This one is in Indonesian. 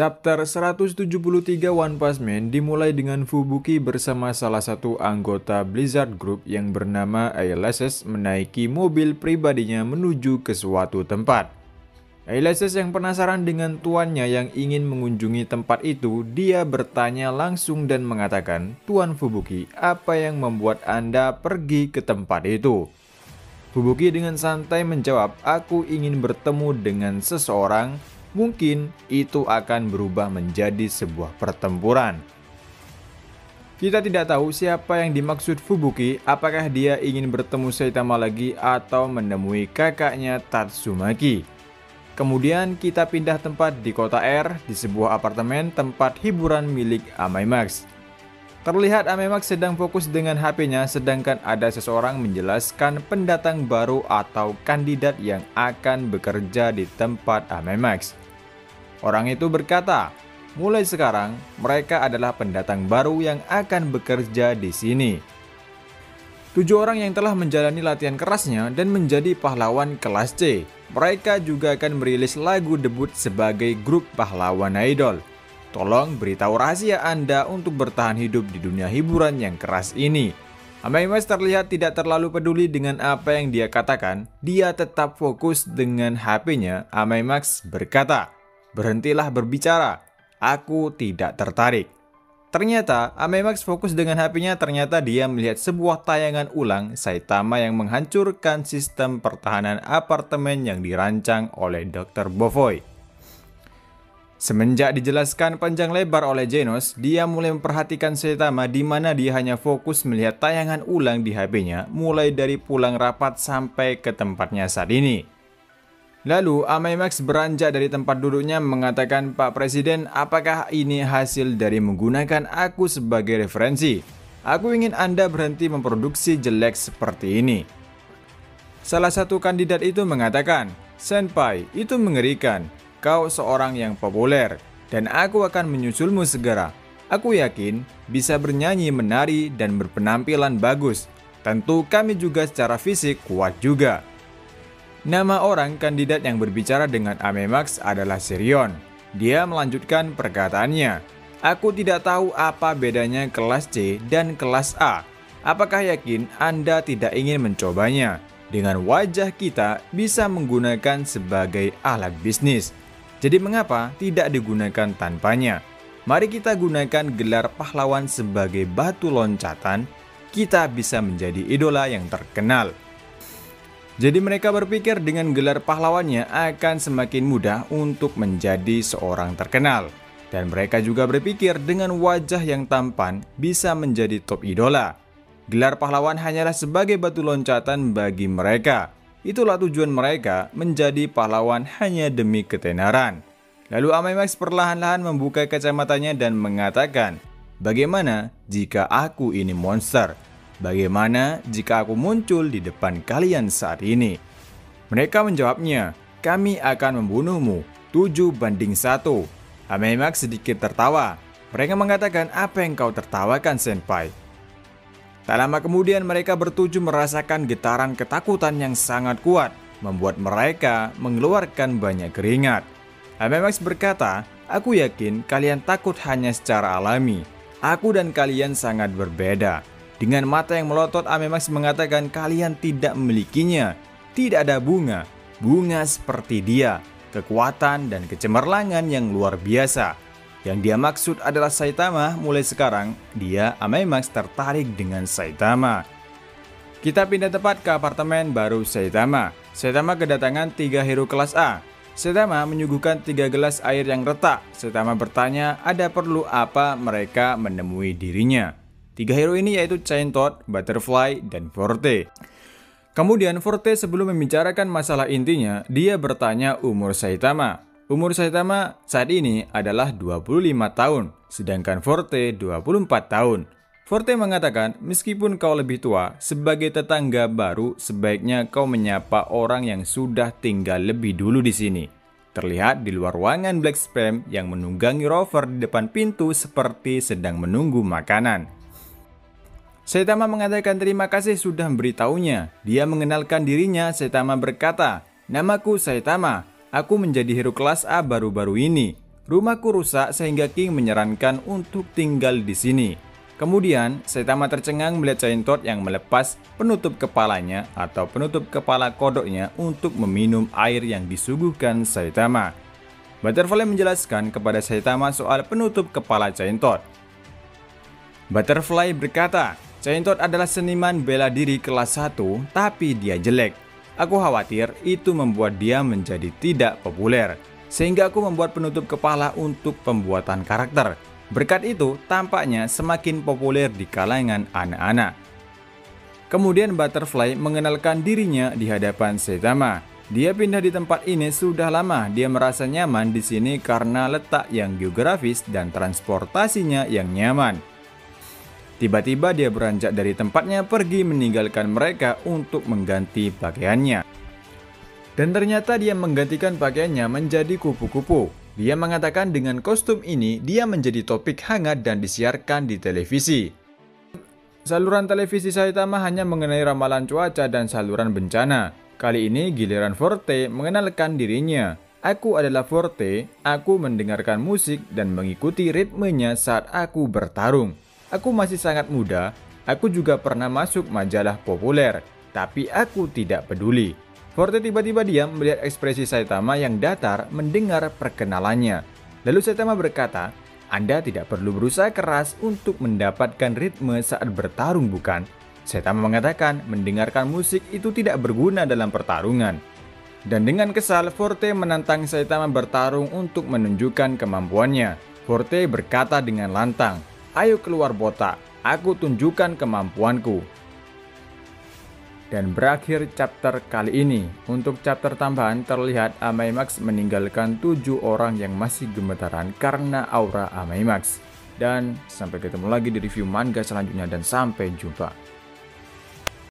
Chapter 173 One Punch Man dimulai dengan Fubuki bersama salah satu anggota Blizzard Group yang bernama Ailases menaiki mobil pribadinya menuju ke suatu tempat. Ailases yang penasaran dengan tuannya yang ingin mengunjungi tempat itu, dia bertanya langsung dan mengatakan, "Tuan Fubuki, apa yang membuat Anda pergi ke tempat itu?" Fubuki dengan santai menjawab, "Aku ingin bertemu dengan seseorang. Mungkin itu akan berubah menjadi sebuah pertempuran." Kita tidak tahu siapa yang dimaksud Fubuki, apakah dia ingin bertemu Saitama lagi atau menemui kakaknya Tatsumaki. Kemudian kita pindah tempat di kota R, di sebuah apartemen tempat hiburan milik Amaimax. Terlihat Amaimax sedang fokus dengan HP-nya, sedangkan ada seseorang menjelaskan pendatang baru atau kandidat yang akan bekerja di tempat Amaimax. Orang itu berkata, mulai sekarang mereka adalah pendatang baru yang akan bekerja di sini. 7 orang yang telah menjalani latihan kerasnya dan menjadi pahlawan kelas C. Mereka juga akan merilis lagu debut sebagai grup pahlawan idol. Tolong beritahu rahasia Anda untuk bertahan hidup di dunia hiburan yang keras ini. Amaimax terlihat tidak terlalu peduli dengan apa yang dia katakan. Dia tetap fokus dengan HP-nya. Amaimax berkata, "Berhentilah berbicara, aku tidak tertarik." Ternyata Amaimax fokus dengan HP-nya, ternyata dia melihat sebuah tayangan ulang Saitama yang menghancurkan sistem pertahanan apartemen yang dirancang oleh Dr. Bovoy. Semenjak dijelaskan panjang lebar oleh Genos, dia mulai memperhatikan Saitama di mana dia hanya fokus melihat tayangan ulang di HP-nya mulai dari pulang rapat sampai ke tempatnya saat ini. Lalu Amaimax beranjak dari tempat duduknya mengatakan, "Pak Presiden, apakah ini hasil dari menggunakan aku sebagai referensi? Aku ingin Anda berhenti memproduksi jelek seperti ini." Salah satu kandidat itu mengatakan, "Senpai, itu mengerikan. Kau seorang yang populer, dan aku akan menyusulmu segera. Aku yakin bisa bernyanyi, menari, dan berpenampilan bagus. Tentu kami juga secara fisik kuat juga." Nama orang kandidat yang berbicara dengan Amaimax adalah Sirion. Dia melanjutkan perkataannya, "Aku tidak tahu apa bedanya kelas C dan kelas A. Apakah yakin Anda tidak ingin mencobanya? Dengan wajah kita bisa menggunakan sebagai alat bisnis. Jadi mengapa tidak digunakan tanpanya? Mari kita gunakan gelar pahlawan sebagai batu loncatan. Kita bisa menjadi idola yang terkenal." Jadi mereka berpikir dengan gelar pahlawannya akan semakin mudah untuk menjadi seorang terkenal. Dan mereka juga berpikir dengan wajah yang tampan bisa menjadi top idola. Gelar pahlawan hanyalah sebagai batu loncatan bagi mereka. Itulah tujuan mereka menjadi pahlawan hanya demi ketenaran. Lalu Amaimax perlahan-lahan membuka kacamatanya dan mengatakan, "Bagaimana jika aku ini monster? Bagaimana jika aku muncul di depan kalian saat ini?" Mereka menjawabnya, "Kami akan membunuhmu, 7-1. Amaimax sedikit tertawa. Mereka mengatakan, "Apa yang kau tertawakan, Senpai?" Tak lama kemudian mereka bertujuh merasakan getaran ketakutan yang sangat kuat, membuat mereka mengeluarkan banyak keringat. Amaimax berkata, "Aku yakin kalian takut hanya secara alami. Aku dan kalian sangat berbeda." Dengan mata yang melotot, Amaimax mengatakan, "Kalian tidak memilikinya. Tidak ada bunga. Bunga seperti dia. Kekuatan dan kecemerlangan yang luar biasa." Yang dia maksud adalah Saitama. Mulai sekarang, dia Amaimax tertarik dengan Saitama. Kita pindah tempat ke apartemen baru Saitama. Saitama kedatangan 3 hero kelas A. Saitama menyuguhkan 3 gelas air yang retak. Saitama bertanya, ada perlu apa mereka menemui dirinya. 3 hero ini yaitu Chaintoad, Butterfly, dan Forte. Kemudian Forte sebelum membicarakan masalah intinya, dia bertanya umur Saitama. Umur Saitama saat ini adalah 25 tahun, sedangkan Forte 24 tahun. Forte mengatakan, "Meskipun kau lebih tua, sebagai tetangga baru sebaiknya kau menyapa orang yang sudah tinggal lebih dulu di sini." Terlihat di luar ruangan Black Spam yang menunggangi Rover di depan pintu seperti sedang menunggu makanan. Saitama mengatakan terima kasih sudah memberitahunya. Dia mengenalkan dirinya. Saitama berkata, "Namaku Saitama. Aku menjadi hero kelas A baru-baru ini. Rumahku rusak sehingga King menyarankan untuk tinggal di sini. Kemudian, Saitama tercengang melihat Chaintot yang melepas penutup kepalanya atau penutup kepala kodoknya untuk meminum air yang disuguhkan Saitama. Butterfly menjelaskan kepada Saitama soal penutup kepala Chaintot. Butterfly berkata, Chaintot adalah seniman bela diri kelas 1, tapi dia jelek. Aku khawatir itu membuat dia menjadi tidak populer, sehingga aku membuat penutup kepala untuk pembuatan karakter. Berkat itu, tampaknya semakin populer di kalangan anak-anak. Kemudian Butterfly mengenalkan dirinya di hadapan Saitama. Dia pindah di tempat ini sudah lama. Dia merasa nyaman di sini karena letak yang geografis dan transportasinya yang nyaman. Tiba-tiba dia beranjak dari tempatnya pergi meninggalkan mereka untuk mengganti pakaiannya. Dan ternyata dia menggantikan pakaiannya menjadi kupu-kupu. Dia mengatakan dengan kostum ini dia menjadi topik hangat dan disiarkan di televisi. Saluran televisi Saitama hanya mengenai ramalan cuaca dan saluran bencana. Kali ini giliran Forte mengenalkan dirinya. Aku adalah Forte, aku mendengarkan musik dan mengikuti ritmenya saat aku bertarung. Aku masih sangat muda, aku juga pernah masuk majalah populer, tapi aku tidak peduli. Forte tiba-tiba diam melihat ekspresi Saitama yang datar mendengar perkenalannya. Lalu Saitama berkata, Anda tidak perlu berusaha keras untuk mendapatkan ritme saat bertarung, bukan? Saitama mengatakan mendengarkan musik itu tidak berguna dalam pertarungan. Dan dengan kesal, Forte menantang Saitama bertarung untuk menunjukkan kemampuannya. Forte berkata dengan lantang, Ayo keluar botak, aku tunjukkan kemampuanku. Dan berakhir chapter kali ini. Untuk chapter tambahan terlihat Amaimax meninggalkan 7 orang yang masih gemetaran karena aura Amaimax. Dan sampai ketemu lagi di review manga selanjutnya dan sampai jumpa.